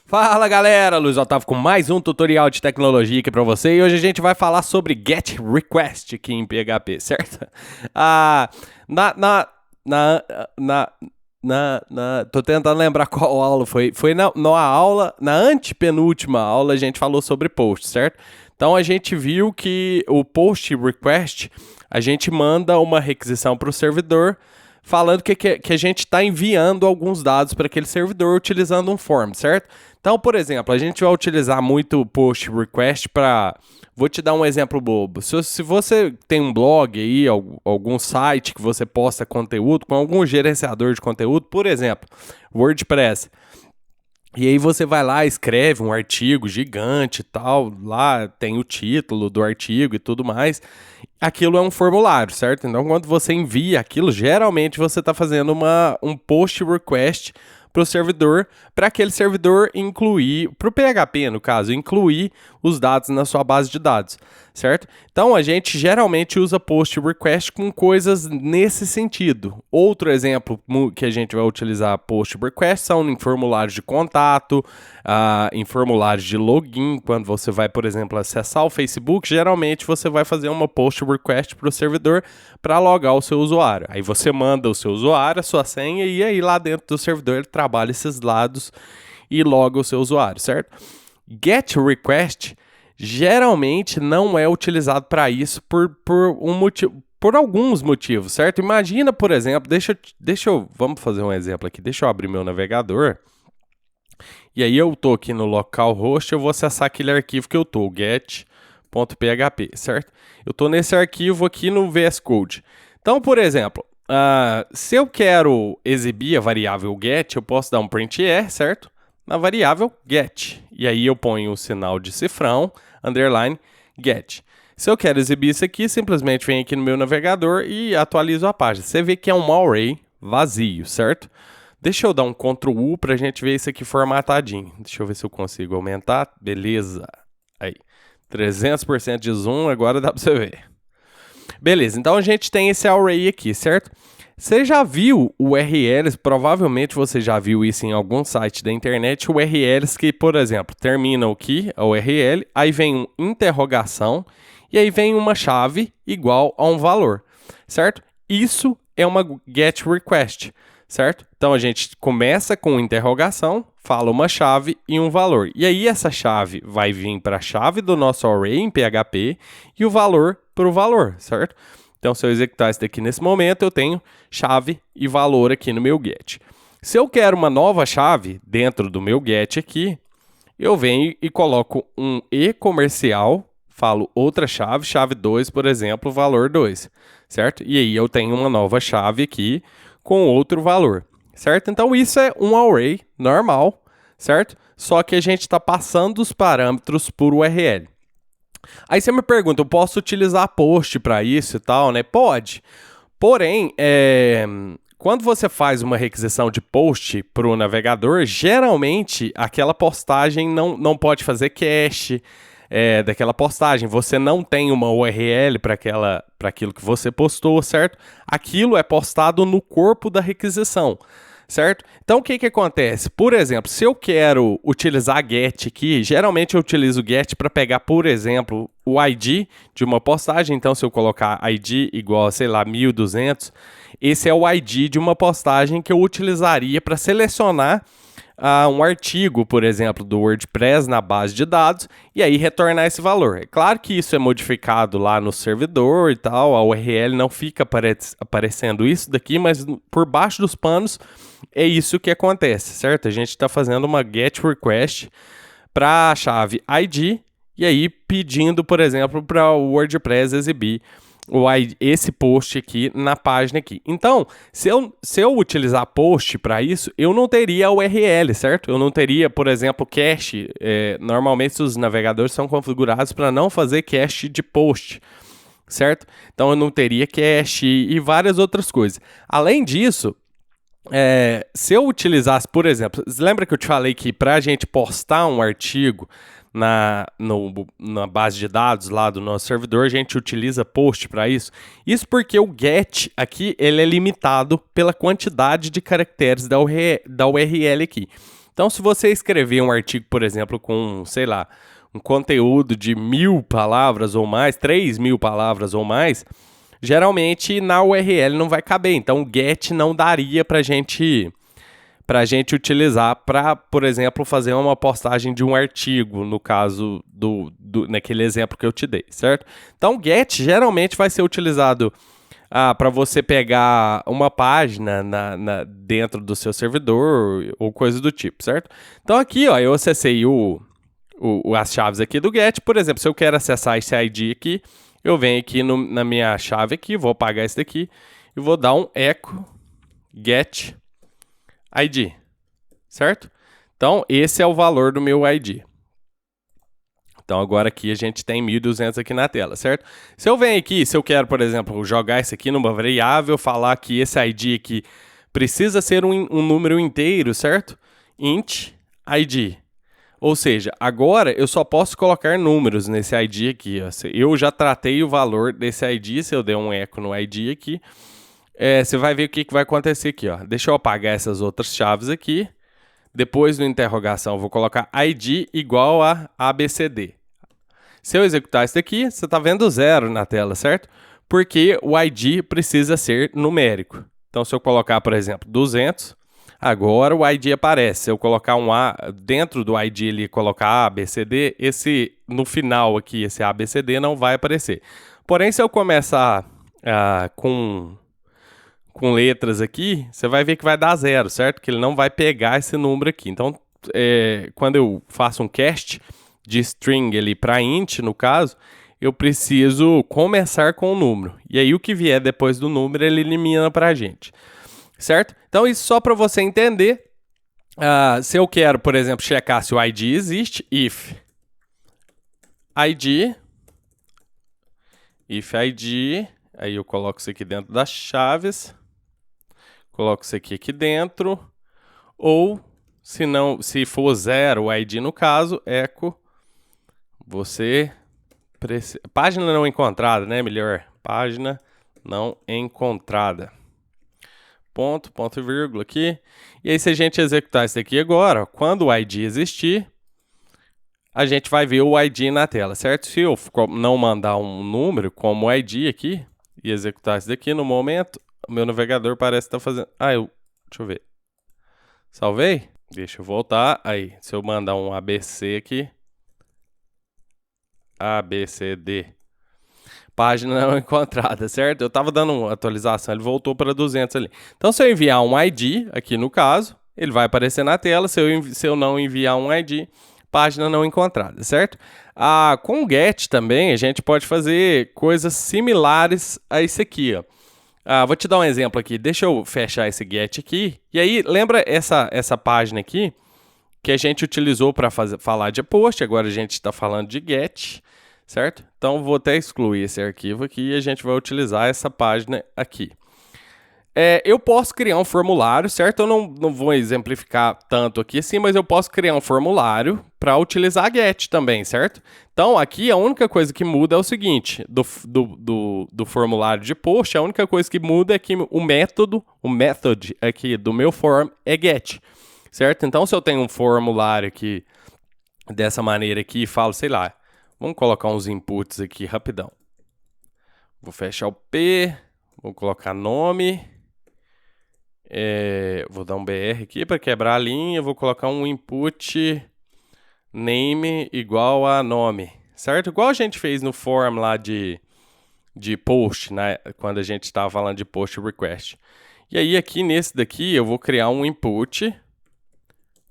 Fala galera, Luiz Otávio com mais um tutorial de tecnologia aqui pra você e hoje a gente vai falar sobre GET REQUEST aqui em PHP, certo? Tô tentando lembrar qual aula foi. Foi na aula, na antepenúltima aula a gente falou sobre post, certo? Então a gente viu que o post request, a gente manda uma requisição para o servidor falando que a gente está enviando alguns dados para aquele servidor utilizando um form, certo? Então, por exemplo, a gente vai utilizar muito o post request para... Vou te dar um exemplo bobo. Se você tem um blog aí, algum site que você posta conteúdo com algum gerenciador de conteúdo, por exemplo, WordPress. E aí você vai lá, escreve um artigo gigante e tal, lá tem o título do artigo e tudo mais. Aquilo é um formulário, certo? Então, quando você envia aquilo, geralmente você está fazendo um post request para o servidor, para aquele servidor incluir, para o PHP no caso, incluir os dados na sua base de dados, certo? Então a gente geralmente usa post request com coisas nesse sentido. Outro exemplo que a gente vai utilizar post request são em formulários de contato, em formulários de login, quando você vai, por exemplo, acessar o Facebook, geralmente você vai fazer uma post request para o servidor para logar o seu usuário. Aí você manda o seu usuário, a sua senha, e aí lá dentro do servidor ele trabalha esses dados e loga o seu usuário, certo? GET REQUEST geralmente não é utilizado para isso por um motivo, por alguns motivos, certo? Imagina, por exemplo, vamos fazer um exemplo aqui, deixa eu abrir meu navegador, e aí eu tô aqui no localhost, eu vou acessar aquele arquivo que eu tô, get.php, certo? Eu tô nesse arquivo aqui no VS Code. Então, por exemplo, se eu quero exibir a variável get, eu posso dar um print certo? Na variável get. E aí eu ponho o sinal de cifrão, underline, get. Se eu quero exibir isso aqui, simplesmente venho aqui no meu navegador e atualizo a página. Você vê que é um array vazio, certo? Deixa eu dar um Ctrl U para a gente ver isso aqui formatadinho. Deixa eu ver se eu consigo aumentar. Beleza. Aí, 300% de zoom, agora dá para você ver. Beleza, então a gente tem esse array aqui, certo? Você já viu URLs, provavelmente você já viu isso em algum site da internet, URLs que, por exemplo, terminam aqui, a URL, aí vem uma interrogação, e aí vem uma chave igual a um valor, certo? Isso é uma GET REQUEST, certo? Então a gente começa com interrogação, fala uma chave e um valor. E aí essa chave vai vir para a chave do nosso array em PHP e o valor para o valor, certo? Então, se eu executar isso daqui nesse momento, eu tenho chave e valor aqui no meu get. Se eu quero uma nova chave dentro do meu get aqui, eu venho e coloco um e comercial, falo outra chave, chave 2, por exemplo, valor 2, certo? E aí eu tenho uma nova chave aqui com outro valor, certo? Então, isso é um array normal, certo? Só que a gente está passando os parâmetros por URL. Aí você me pergunta, eu posso utilizar post para isso e tal, né? Pode. Porém, quando você faz uma requisição de post para o navegador, geralmente aquela postagem não pode fazer cache daquela postagem. Você não tem uma URL para aquilo que você postou, certo? Aquilo é postado no corpo da requisição, certo? Então, o que acontece? Por exemplo, se eu quero utilizar get aqui, geralmente eu utilizo get para pegar, por exemplo, o ID de uma postagem. Então, se eu colocar ID igual, sei lá, 1200, esse é o ID de uma postagem que eu utilizaria para selecionar um artigo, por exemplo, do WordPress na base de dados e aí retornar esse valor. É claro que isso é modificado lá no servidor e tal, a URL não fica aparecendo isso daqui, mas por baixo dos panos é isso que acontece, certo? A gente está fazendo uma GET REQUEST para a chave ID e aí pedindo, por exemplo, para o WordPress exibir esse post aqui na página aqui. Então, se eu utilizar post para isso, eu não teria URL, certo? Eu não teria, por exemplo, cache. Normalmente os navegadores são configurados para não fazer cache de post, certo? Então eu não teria cache e várias outras coisas. Além disso, se eu utilizasse, por exemplo, lembra que eu te falei que para a gente postar um artigo na base de dados lá do nosso servidor, a gente utiliza post para isso. Isso porque o get aqui ele é limitado pela quantidade de caracteres da URL aqui. Então, se você escrever um artigo, por exemplo, com, sei lá, um conteúdo de 1.000 palavras ou mais, 3.000 palavras ou mais, geralmente na URL não vai caber. Então, o get não daria para gente utilizar para, por exemplo, fazer uma postagem de um artigo, no caso naquele exemplo que eu te dei, certo? Então, o get geralmente vai ser utilizado para você pegar uma página dentro do seu servidor ou coisa do tipo, certo? Então, aqui, ó, eu acessei as chaves aqui do get. Por exemplo, se eu quero acessar esse ID aqui, eu venho aqui na minha chave aqui, vou apagar esse daqui e vou dar um echo get ID, certo? Então, esse é o valor do meu ID. Então, agora aqui a gente tem 1.200 aqui na tela, certo? Se eu venho aqui, se eu quero, por exemplo, jogar isso aqui numa variável, falar que esse ID aqui precisa ser um número inteiro, certo? Int ID. Ou seja, agora eu só posso colocar números nesse ID aqui. Ó. Eu já tratei o valor desse ID, se eu der um echo no ID aqui, você vai ver o que vai acontecer aqui. Ó. Deixa eu apagar essas outras chaves aqui. Depois do interrogação, eu vou colocar ID igual a ABCD. Se eu executar isso daqui, você está vendo 0 na tela, certo? Porque o ID precisa ser numérico. Então, se eu colocar, por exemplo, 200, agora o ID aparece. Se eu colocar um A dentro do ID ali, colocar ABCD, no final aqui, esse ABCD não vai aparecer. Porém, se eu começar com letras aqui, você vai ver que vai dar 0, certo? Que ele não vai pegar esse número aqui. Então, quando eu faço um cast de string ali para int, no caso, eu preciso começar com o número. E aí, o que vier depois do número, ele elimina para a gente. Certo? Então, isso só para você entender. Se eu quero, por exemplo, checar se o ID existe, if ID, aí eu coloco isso aqui dentro das chaves, coloco isso aqui dentro, ou se for 0 o ID no caso, echo, página não encontrada, né? Melhor, página não encontrada. Ponto e vírgula aqui. E aí, se a gente executar isso aqui agora, quando o ID existir, a gente vai ver o ID na tela, certo? Se eu não mandar um número como ID aqui e executar isso daqui no momento, o meu navegador parece estar fazendo... deixa eu ver. Salvei? Deixa eu voltar. Aí, se eu mandar um ABC aqui, ABCD, página não encontrada, certo? Eu estava dando uma atualização, ele voltou para 200 ali. Então, se eu enviar um ID, aqui no caso, ele vai aparecer na tela. Se eu não enviar um ID, página não encontrada, certo? Com o get também, a gente pode fazer coisas similares a isso aqui, ó. Vou te dar um exemplo aqui. Deixa eu fechar esse get aqui. E aí, lembra essa página aqui que a gente utilizou para falar de post? Agora a gente está falando de get, certo? Então, vou até excluir esse arquivo aqui e a gente vai utilizar essa página aqui. Eu posso criar um formulário, certo? Eu não vou exemplificar tanto aqui assim, mas eu posso criar um formulário para utilizar get também, certo? Então, aqui a única coisa que muda é o seguinte, do formulário de post, a única coisa que muda é que o method aqui do meu form é get, certo? Então, se eu tenho um formulário aqui dessa maneira aqui e falo, sei lá, vamos colocar uns inputs aqui rapidão. Vou fechar o P, vou colocar nome, vou dar um BR aqui para quebrar a linha, vou colocar um input name igual a nome, certo? Igual a gente fez no form lá de post, né? Quando a gente estava falando de post request. E aí aqui nesse daqui eu vou criar um input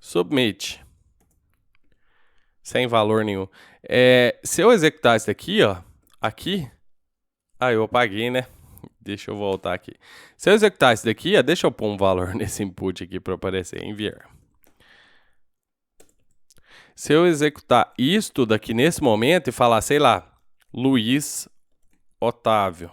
submit, sem valor nenhum. Se eu executar isso daqui, ó, aqui, eu apaguei, né? Deixa eu voltar aqui. Se eu executar isso daqui, deixa eu pôr um valor nesse input aqui para aparecer, enviar. Se eu executar isto daqui nesse momento e falar, sei lá, Luiz Otávio.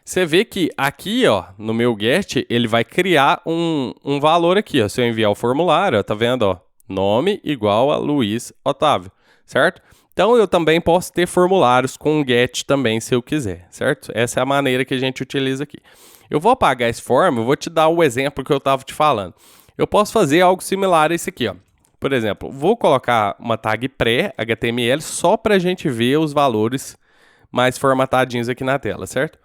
Você vê que aqui, ó, no meu get, ele vai criar um valor aqui, ó. Se eu enviar o formulário, ó, tá vendo, ó, nome igual a Luiz Otávio, certo? Então, eu também posso ter formulários com get também, se eu quiser, certo? Essa é a maneira que a gente utiliza aqui. Eu vou apagar esse form, eu vou te dar o exemplo que eu estava te falando. eu posso fazer algo similar a esse aqui, ó. Por exemplo, vou colocar uma tag pré-HTML só para a gente ver os valores mais formatadinhos aqui na tela, certo?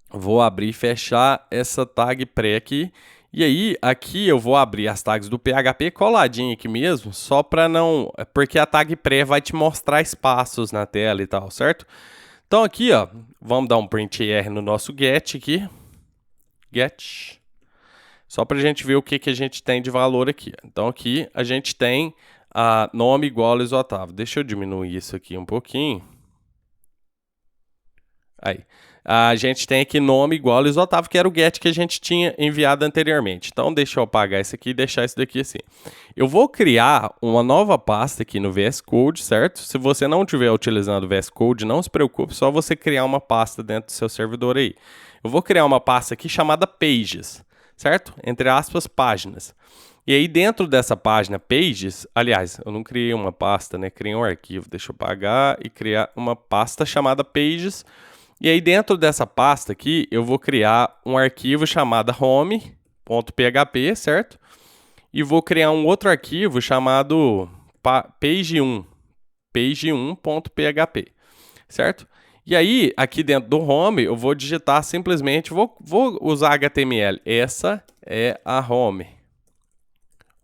Vou abrir e fechar essa tag pré aqui. E aí, aqui eu vou abrir as tags do PHP coladinho aqui mesmo, só para não... Porque a tag pré vai te mostrar espaços na tela e tal, certo? Então aqui, ó, vamos dar um print R no nosso get aqui. Get. Só para a gente ver o que a gente tem de valor aqui. Então aqui a gente tem nome igual a Luiz Otávio. Deixa eu diminuir isso aqui um pouquinho. Aí. A gente tem aqui nome igual a Luiz Otávio, que era o get que a gente tinha enviado anteriormente. Então, deixa eu apagar isso aqui e deixar isso daqui assim. Eu vou criar uma nova pasta aqui no VS Code, certo? Se você não estiver utilizando o VS Code, não se preocupe, só você criar uma pasta dentro do seu servidor aí. Eu vou criar uma pasta aqui chamada Pages, certo? Entre aspas, páginas. E aí, dentro dessa página Pages, aliás, eu não criei uma pasta, né? Criei um arquivo. Deixa eu apagar e criar uma pasta chamada Pages. E aí, dentro dessa pasta aqui, eu vou criar um arquivo chamado home.php, certo? E vou criar um outro arquivo chamado page1, page1.php, certo? E aí, aqui dentro do home, eu vou digitar simplesmente, vou usar HTML. Essa é a home.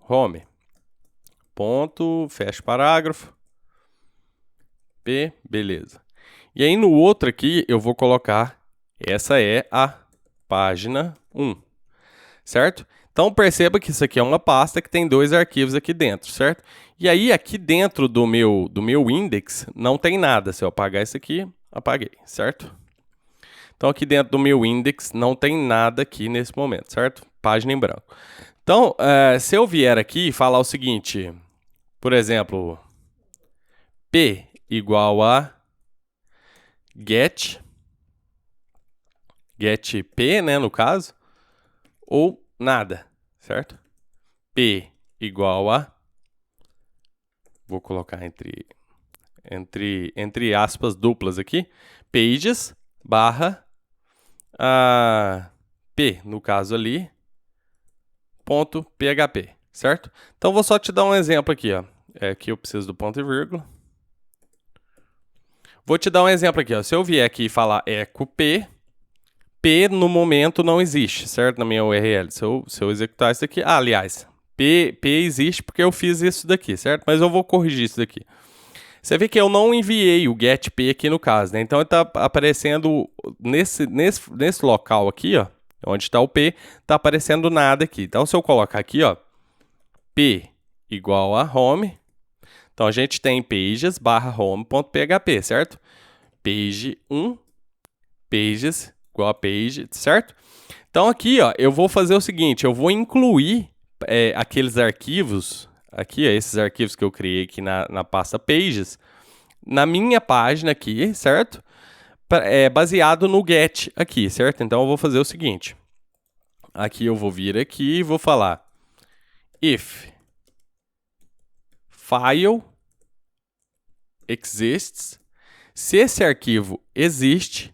Home. Ponto, fecha parágrafo. Beleza. E aí no outro aqui eu vou colocar, essa é a página 1, certo? Então perceba que isso aqui é uma pasta que tem dois arquivos aqui dentro, certo? E aí aqui dentro do meu index não tem nada. Se eu apagar isso aqui, apaguei, certo? Então aqui dentro do meu index não tem nada aqui nesse momento, certo? Página em branco. Então, se eu vier aqui e falar o seguinte, por exemplo, P igual a get P, né, no caso, ou nada, certo? P igual a, vou colocar entre aspas duplas aqui, pages barra P, no caso ali, ponto PHP, certo? Então, vou só te dar um exemplo aqui, ó. Aqui eu preciso do ponto e vírgula. Vou te dar um exemplo aqui, ó. Se eu vier aqui e falar echo P, P no momento não existe, certo? Na minha URL. Se eu executar isso aqui, aliás, P existe porque eu fiz isso daqui, certo? Mas eu vou corrigir isso daqui. Você vê que eu não enviei o get P aqui no caso, né? Então ele está aparecendo nesse local aqui, ó, onde está o P, está aparecendo nada aqui. Então se eu colocar aqui, ó, P igual a home. Então, a gente tem pages barra home.php, certo? Page 1, pages igual a page, certo? Então, aqui, ó, eu vou fazer o seguinte, eu vou incluir aqueles arquivos, aqui, ó, esses arquivos que eu criei aqui na pasta pages, na minha página aqui, certo? Baseado no get aqui, certo? Então, eu vou fazer o seguinte, aqui eu vou vir aqui e vou falar if file exists. Se esse arquivo existe,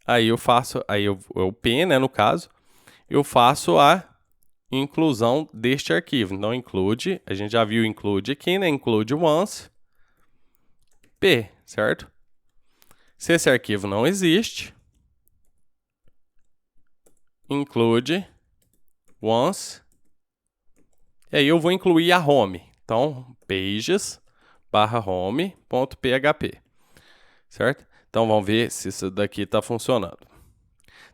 aí eu faço, o P, né, no caso, eu faço a inclusão deste arquivo. Então, include, a gente já viu include aqui, né, include once, P, certo? Se esse arquivo não existe, include once, e aí eu vou incluir a home. Então, pages barra home.php, certo? Então, vamos ver se isso daqui está funcionando.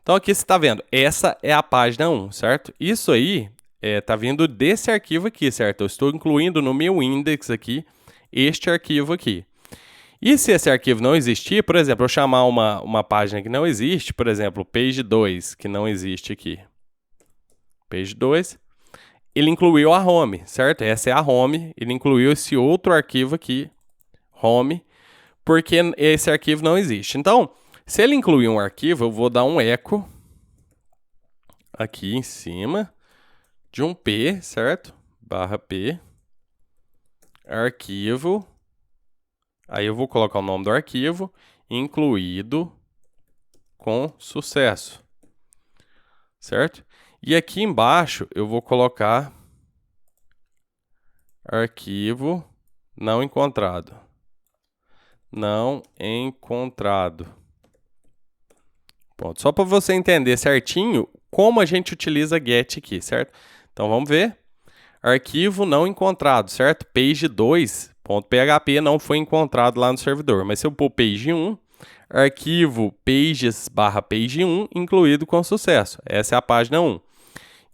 Então, aqui você está vendo, essa é a página 1, certo? Isso aí está vindo desse arquivo aqui, certo? Eu estou incluindo no meu index aqui, este arquivo aqui. E se esse arquivo não existir, por exemplo, eu chamar uma página que não existe, por exemplo, page 2, que não existe aqui. Page 2. Ele incluiu a home, certo? Essa é a home, ele incluiu esse outro arquivo aqui, home, porque esse arquivo não existe. Então, se ele incluir um arquivo, eu vou dar um echo aqui em cima de um P, certo? Barra P, arquivo, aí eu vou colocar o nome do arquivo, incluído com sucesso, certo? E aqui embaixo eu vou colocar arquivo não encontrado. Não encontrado. Ponto. Só para você entender certinho como a gente utiliza get aqui, certo? Então vamos ver. Arquivo não encontrado, certo? Page2.php não foi encontrado lá no servidor. Mas se eu pôr page1, arquivo pages/page1 incluído com sucesso. Essa é a página 1.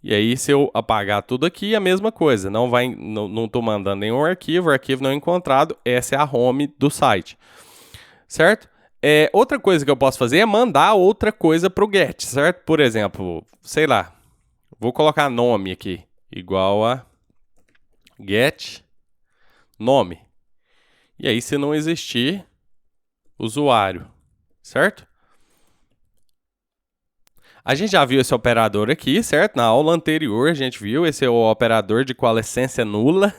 E aí, se eu apagar tudo aqui, a mesma coisa. Não estou mandando nenhum arquivo não encontrado. Essa é a home do site. Certo? Outra coisa que eu posso fazer é mandar outra coisa para o get, certo? Por exemplo, sei lá, vou colocar nome aqui, igual a get nome. E aí, se não existir, usuário, certo? A gente já viu esse operador aqui, certo? Na aula anterior a gente viu, esse é o operador de coalescência nula,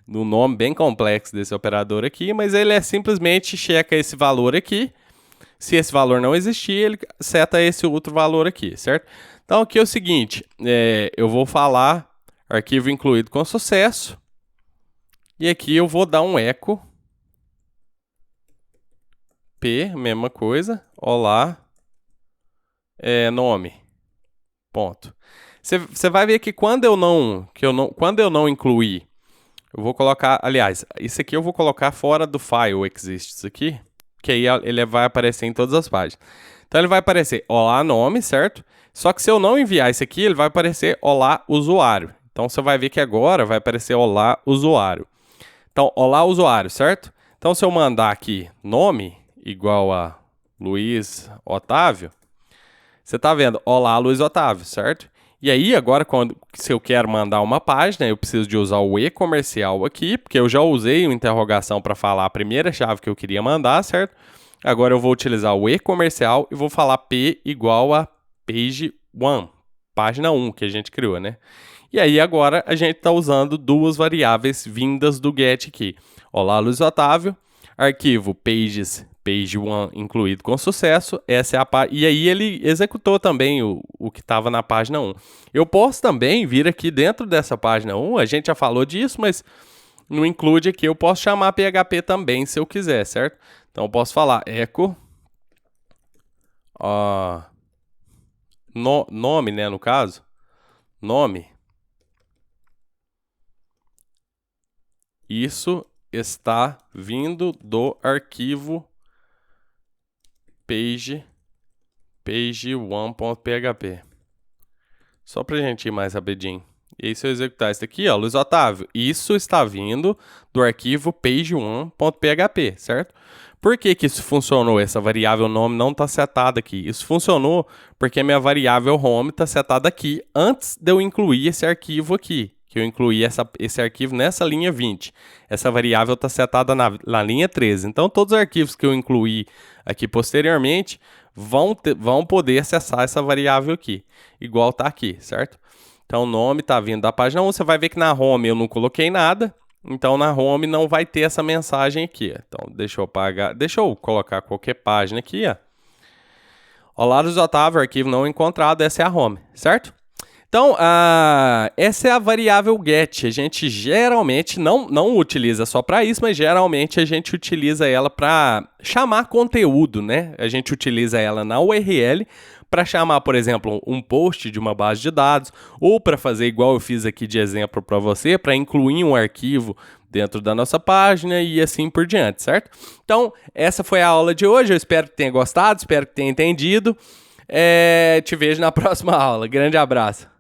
no nome bem complexo desse operador aqui, mas ele simplesmente checa esse valor aqui. Se esse valor não existir, ele seta esse outro valor aqui, certo? Então aqui é o seguinte, eu vou falar arquivo incluído com sucesso, e aqui eu vou dar um eco, p, mesma coisa, olá, nome, ponto. Você vai ver que quando eu não incluir, eu vou colocar, aliás, isso aqui eu vou colocar fora do file exists aqui, que aí ele vai aparecer em todas as páginas. Então ele vai aparecer olá nome, certo? Só que se eu não enviar isso aqui, ele vai aparecer olá usuário. Então você vai ver que agora vai aparecer olá usuário. Então olá usuário, certo? Então se eu mandar aqui nome igual a Luiz Otávio, você está vendo olá Luiz Otávio, certo? E aí agora se eu quero mandar uma página, eu preciso de usar o e-comercial aqui, porque eu já usei uma interrogação para falar a primeira chave que eu queria mandar, certo? Agora eu vou utilizar o e-comercial e vou falar p igual a page1, página 1 que a gente criou, né? E aí agora a gente está usando duas variáveis vindas do get aqui. Olá Luiz Otávio, arquivo pages, page1 incluído com sucesso, essa é a e aí ele executou também o que estava na página 1. Eu posso também vir aqui dentro dessa página 1, a gente já falou disso, mas no include aqui eu posso chamar PHP também se eu quiser, certo? Então eu posso falar echo, nome, né, no caso, nome, isso está vindo do arquivo page1.php. Só pra gente ir mais rapidinho. E aí se eu executar isso aqui, ó, Luiz Otávio, isso está vindo do arquivo page1.php, certo? Por que que isso funcionou? Essa variável nome não está setada aqui. Isso funcionou porque minha variável home está setada aqui antes de eu incluir esse arquivo aqui. Que eu incluí esse arquivo nessa linha 20. Essa variável está setada na linha 13. Então, todos os arquivos que eu incluí aqui posteriormente vão poder acessar essa variável aqui, igual está aqui, certo? Então, o nome está vindo da página 1. Você vai ver que na home eu não coloquei nada. Então, na home não vai ter essa mensagem aqui. Então, deixa eu colocar qualquer página aqui, ó. Olá, Luiz Otávio, arquivo não encontrado. Essa é a home, certo? Então, essa é a variável get. A gente geralmente não utiliza só para isso, mas geralmente a gente utiliza ela para chamar conteúdo, né? A gente utiliza ela na URL para chamar, por exemplo, um post de uma base de dados, ou para fazer igual eu fiz aqui de exemplo para você, para incluir um arquivo dentro da nossa página e assim por diante, certo? Então, essa foi a aula de hoje. Eu espero que tenha gostado, espero que tenha entendido. Te vejo na próxima aula. Grande abraço.